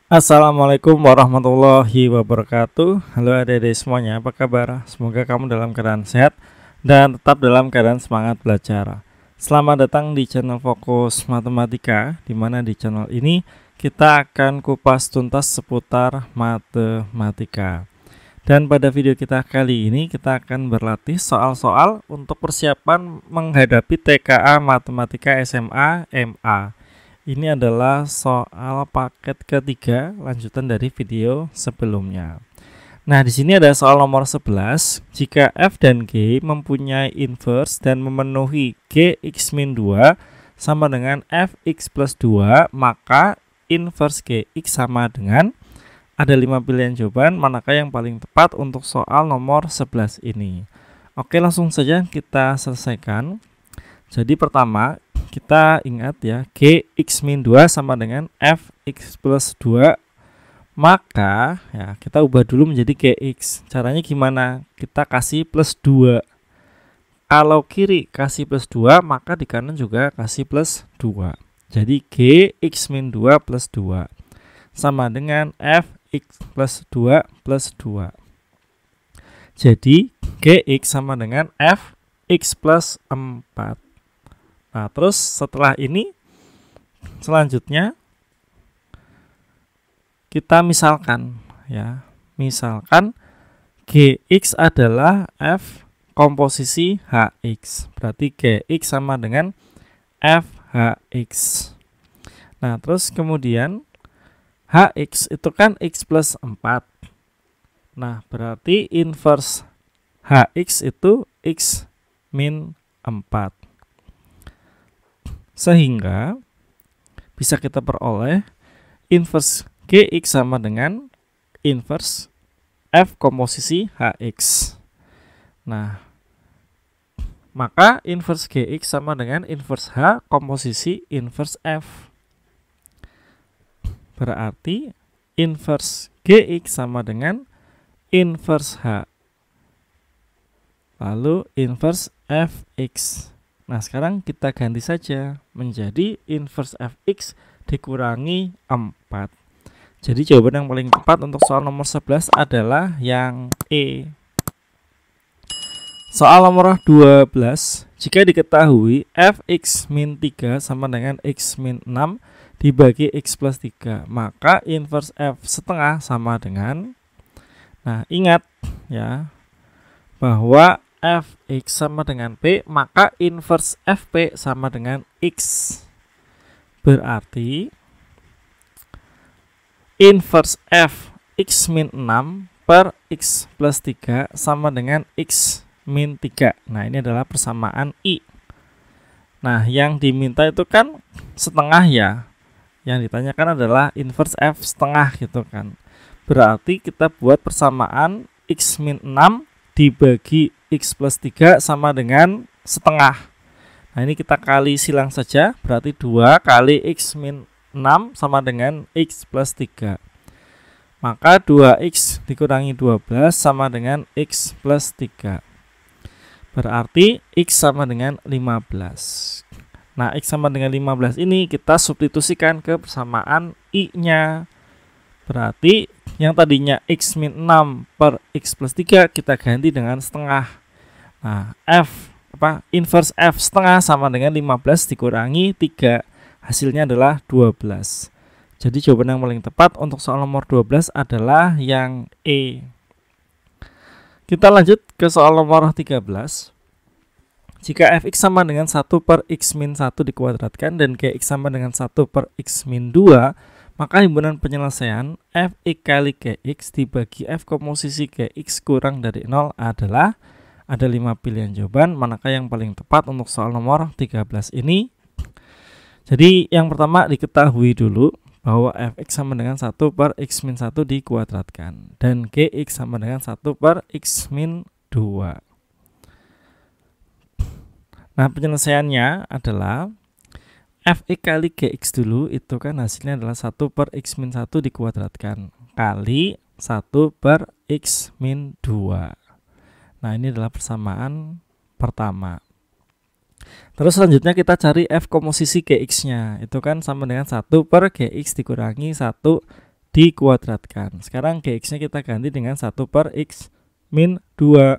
Assalamualaikum warahmatullahi wabarakatuh. Halo adik-adik semuanya, apa kabar? Semoga kamu dalam keadaan sehat dan tetap dalam keadaan semangat belajar. Selamat datang di channel Fokus Matematika, di mana di channel ini kita akan kupas tuntas seputar matematika. Dan pada video kita kali ini kita akan berlatih soal-soal untuk persiapan menghadapi TKA Matematika SMA MA. Ini adalah soal paket ketiga lanjutan dari video sebelumnya. Nah, di sini ada soal nomor 11. Jika f dan g mempunyai inverse dan memenuhi gx-2 sama dengan fx plus 2, maka inverse gx sama dengan, ada 5 pilihan jawaban, manakah yang paling tepat untuk soal nomor 11 ini. Oke, langsung saja kita selesaikan. Jadi pertama, kita ingat ya, gx-2 sama dengan fx plus 2, maka ya kita ubah dulu menjadi gx. Caranya gimana? Kita kasih plus 2. Kalau kiri kasih plus 2, maka di kanan juga kasih plus 2. Jadi gx-2 plus 2 sama dengan fx plus 2 plus 2. Jadi gx sama dengan fx plus 4. Nah, terus setelah ini selanjutnya kita misalkan ya. Misalkan gx adalah f komposisi hx. Berarti gx sama dengan fhx. Nah, terus kemudian hx itu kan x plus 4. Nah, berarti inverse hx itu x min 4. Sehingga bisa kita peroleh inverse gx sama dengan inverse f komposisi hx. Nah, maka inverse gx sama dengan inverse h komposisi inverse f. Berarti inverse gx sama dengan inverse h. Lalu inverse fx. Nah, sekarang kita ganti saja menjadi inverse fx dikurangi 4. Jadi jawaban yang paling tepat untuk soal nomor 11 adalah yang E. Soal nomor 12. Jika diketahui fx min 3 sama dengan x min 6 dibagi x plus 3, maka inverse f setengah sama dengan, nah ingat ya, bahwa fx sama dengan p, maka inverse fp sama dengan x. Berarti inverse f x min 6 per x plus 3 sama dengan x min 3. Nah, ini adalah persamaan I. Nah, yang diminta itu kan setengah ya. Yang ditanyakan adalah inverse f setengah gitu kan. Berarti kita buat persamaan x min 6 dibagi x plus 3 sama dengan setengah. Nah, ini kita kali silang saja. Berarti 2 kali x min 6 sama dengan x plus 3. Maka 2x dikurangi 12 sama dengan x plus 3. Berarti x sama dengan 15. Nah, x sama dengan 15 ini kita substitusikan ke persamaan I-nya. Berarti yang tadinya x min 6 per x plus 3 kita ganti dengan setengah. Nah, inverse f setengah sama dengan 15 dikurangi 3. Hasilnya adalah 12. Jadi jawaban yang paling tepat untuk soal nomor 12 adalah yang E. Kita lanjut ke soal nomor 13. Jika fx sama dengan 1 per x min 1 dikuadratkan dan gx sama dengan 1 per x min 2, maka himpunan penyelesaian fx kali gx dibagi f komposisi gx kurang dari 0 adalah, ada 5 pilihan jawaban, manakah yang paling tepat untuk soal nomor 13 ini. Jadi yang pertama diketahui dulu bahwa fx sama dengan 1 per x min 1 dikuadratkan dan gx sama dengan 1 per x min 2. Nah, penyelesaiannya adalah fx kali gx dulu, itu kan hasilnya adalah 1 per x min 1 dikuadratkan kali 1 per x min 2. Nah, ini adalah persamaan pertama. Terus selanjutnya kita cari f komposisi gx nya, itu kan sama dengan 1 per gx dikurangi 1 dikuadratkan. Sekarang Gx-nya kita ganti dengan 1 per X min 2.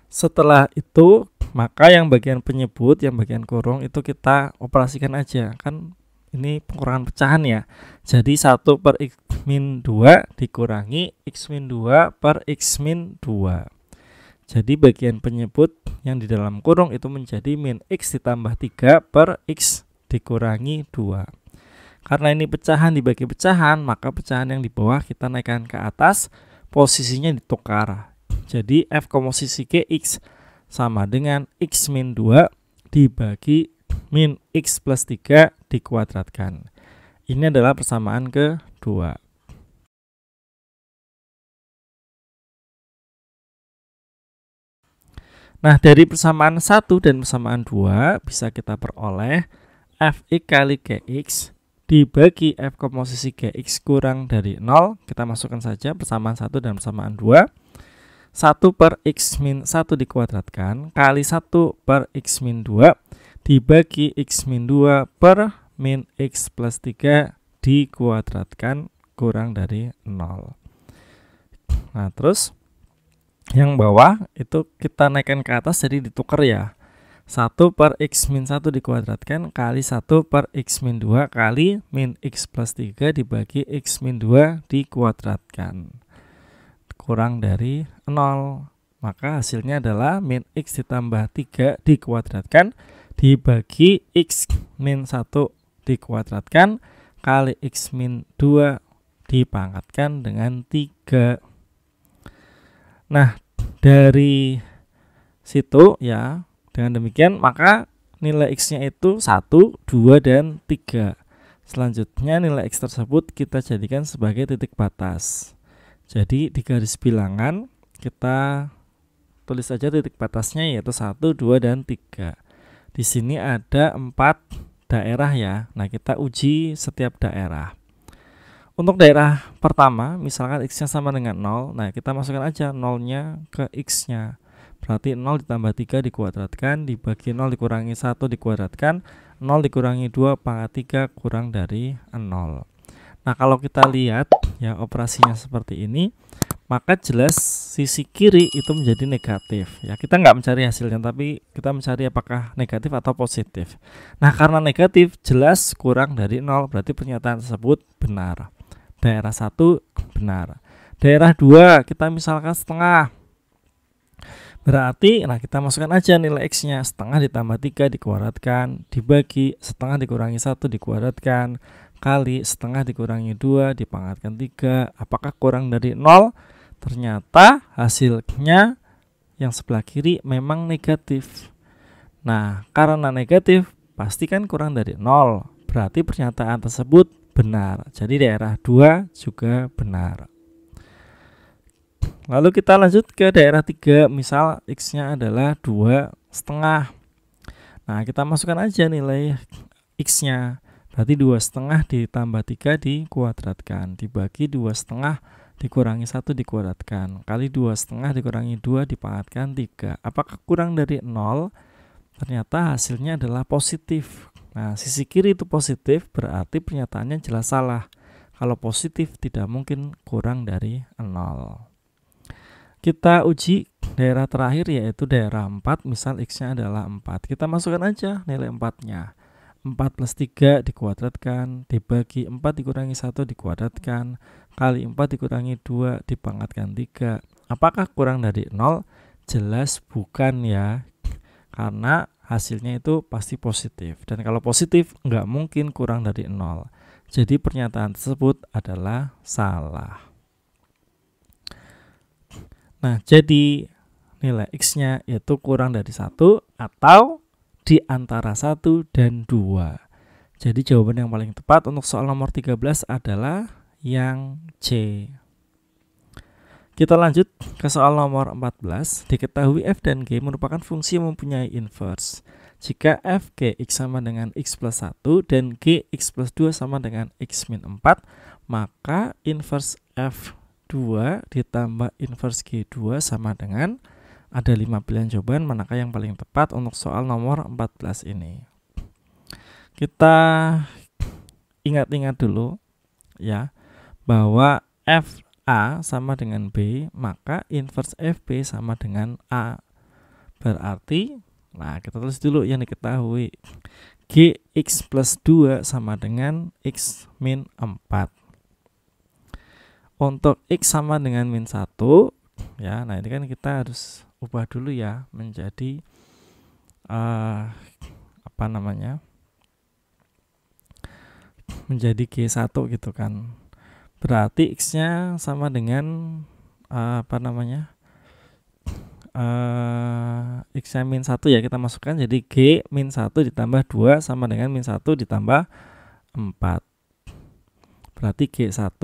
Setelah itu, maka yang bagian penyebut, yang bagian kurung itu kita operasikan aja. Kan ini pengurangan pecahan ya. Jadi 1 per X min 2 dikurangi X min 2 per X min 2. Jadi bagian penyebut yang di dalam kurung itu menjadi min X ditambah 3 per X dikurangi 2. Karena ini pecahan dibagi pecahan, maka pecahan yang di bawah kita naikkan ke atas, posisinya ditukar. Jadi F komposisi Gx sama dengan X min 2 dibagi min X plus 3 dikuadratkan. Ini adalah persamaan kedua. Nah, dari persamaan 1 dan persamaan 2 bisa kita peroleh Fx kali Gx dibagi F komposisi Gx kurang dari 0. Kita masukkan saja persamaan 1 dan persamaan 2. 1 per X min 1 dikuadratkan kali 1 per X min 2 dibagi X min 2 per min X plus 3 dikuadratkan kurang dari 0. Nah, terus yang bawah itu kita naikkan ke atas jadi ditukar ya. 1 per X min 1 dikuadratkan kali 1 per X min 2 kali min X plus 3 dibagi X min 2 dikuadratkan kurang dari 0. Maka hasilnya adalah min X ditambah 3 dikuadratkan dibagi X min 1 dikuadratkan kali X min 2 dipangkatkan dengan 3. Nah, dari situ ya, dengan demikian maka nilai X-nya itu 1, 2, dan 3. Selanjutnya nilai X tersebut kita jadikan sebagai titik batas. Jadi di garis bilangan kita tulis saja titik batasnya yaitu 1, 2, dan 3. Di sini ada 4 daerah ya. Nah, kita uji setiap daerah. Untuk daerah pertama, misalkan X-nya sama dengan 0. Nah, kita masukkan aja 0-nya ke X-nya. Berarti 0 ditambah 3 dikuadratkan dibagi 0 dikurangi 1 dikuadratkan 0 dikurangi 2 pangkat 3 kurang dari 0. Nah, kalau kita lihat ya operasinya seperti ini, maka jelas sisi kiri itu menjadi negatif ya. Kita nggak mencari hasilnya, tapi kita mencari apakah negatif atau positif. Nah, karena negatif jelas kurang dari 0, berarti pernyataan tersebut benar. Daerah 1 benar. Daerah 2 kita misalkan setengah. Berarti nah kita masukkan aja nilai X-nya, setengah ditambah 3 dikuadratkan dibagi setengah dikurangi 1 dikuadratkan kali setengah dikurangi 2 dipangkatkan 3. Apakah kurang dari 0? Ternyata hasilnya yang sebelah kiri memang negatif. Nah, karena negatif pastikan kurang dari 0. Berarti pernyataan tersebut benar. Jadi daerah 2 juga benar. Lalu kita lanjut ke daerah 3, misal X-nya adalah 2,5. Nah, kita masukkan aja nilai X-nya. Berarti 2,5 ditambah 3 dikuadratkan dibagi 2,5 dikurangi 1 dikuadratkan kali 2,5 dikurangi 2 dipangkatkan 3. Apakah kurang dari 0? Ternyata hasilnya adalah positif. Nah, sisi kiri itu positif, berarti pernyataannya jelas salah. Kalau positif tidak mungkin kurang dari 0. Kita uji daerah terakhir yaitu daerah 4, misal X-nya adalah 4. Kita masukkan aja nilai 4-nya. 4 plus 3 dikuadratkan dibagi 4 dikurangi 1 dikuadratkan kali 4 dikurangi 2 dipangkatkan 3. Apakah kurang dari 0? Jelas bukan ya, karena hasilnya itu pasti positif. Dan kalau positif nggak mungkin kurang dari 0. Jadi pernyataan tersebut adalah salah. Nah, jadi nilai X-nya yaitu kurang dari 1 atau di antara 1 dan 2. Jadi jawaban yang paling tepat untuk soal nomor 13 adalah yang C. Kita lanjut ke soal nomor 14. Diketahui f dan g merupakan fungsi yang mempunyai inverse. Jika f Gx sama dengan x plus 1 dan Gx plus 2 sama dengan x min 4, maka inverse f2 ditambah inverse g2 sama dengan, ada 5 pilihan jawaban, manakah yang paling tepat untuk soal nomor 14 ini. Kita ingat-ingat dulu ya, bahwa FA sama dengan B, maka inverse FB sama dengan A. Berarti, nah kita tulis dulu yang diketahui. Gx plus 2 sama dengan X min 4. Untuk X sama dengan min 1, ya, nah ini kan kita harus ubah dulu ya menjadi menjadi G1 gitu kan. Berarti X-nya sama dengan X-nya min 1 ya, kita masukkan jadi G min 1 ditambah 2 sama dengan min 1 ditambah 4. Berarti G1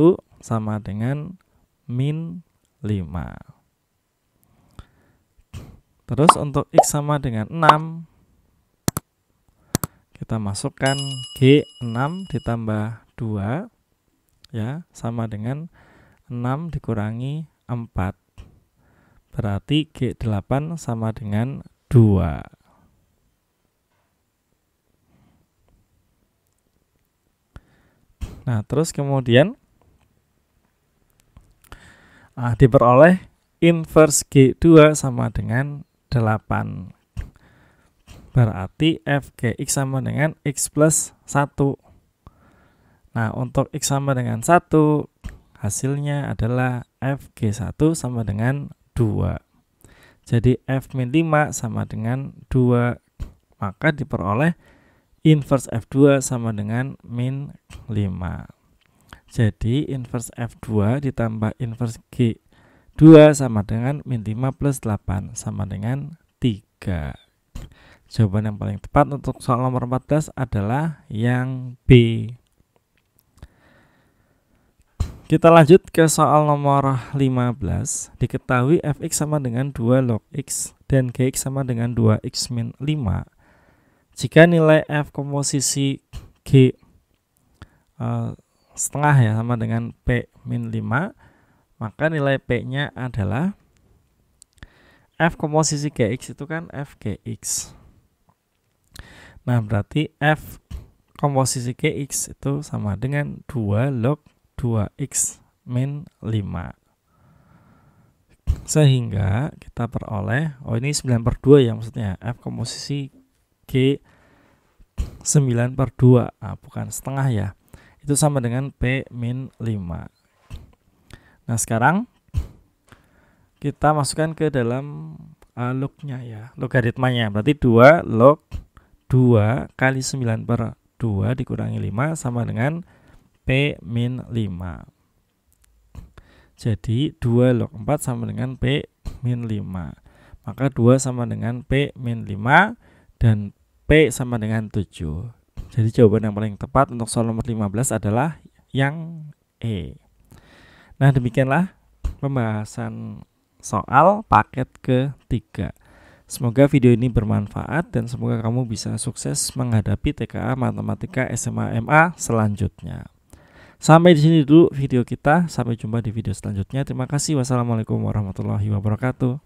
sama dengan min 5. Terus untuk X sama dengan 6, kita masukkan G6 ditambah 2 ya, sama dengan 6 dikurangi 4. Berarti G8 sama dengan 2. Nah, terus kemudian diperoleh inverse G2 sama dengan 8. Berarti Fgx sama dengan X plus 1. Nah, untuk X sama dengan 1, hasilnya adalah Fg1 sama dengan 2. Jadi F min 5 sama dengan 2. Maka diperoleh inverse F2 sama dengan min 5. Jadi inverse F2 ditambah inverse G2 sama dengan min 5 plus 8 sama dengan 3. Jawaban yang paling tepat untuk soal nomor 14 adalah yang B. Kita lanjut ke soal nomor 15. Diketahui fx sama dengan 2 log x dan gx sama dengan 2x min 5. Jika nilai f komposisi g setengah ya sama dengan p min 5, maka nilai p-nya adalah f komposisi gx itu kan f gx. Nah, berarti f komposisi gx itu sama dengan 2 log 2x min 5. Sehingga kita peroleh, ini 9/2 ya maksudnya, f komposisi g 9/2, bukan setengah ya. Itu sama dengan p min 5. Nah, sekarang kita masukkan ke dalam lognya ya, logaritmanya. Berarti 2 log 2 kali 9/2 dikurangi 5 sama dengan P min 5. Jadi 2 log 4 sama dengan P min 5. Maka 2 sama dengan P min 5 dan P sama dengan 7. Jadi jawaban yang paling tepat untuk soal nomor 15 adalah yang E. Nah, demikianlah pembahasan soal paket ke-3. Semoga video ini bermanfaat dan semoga kamu bisa sukses menghadapi TKA Matematika SMA MA selanjutnya. Sampai di sini dulu video kita. Sampai jumpa di video selanjutnya. Terima kasih. Wassalamualaikum warahmatullahi wabarakatuh.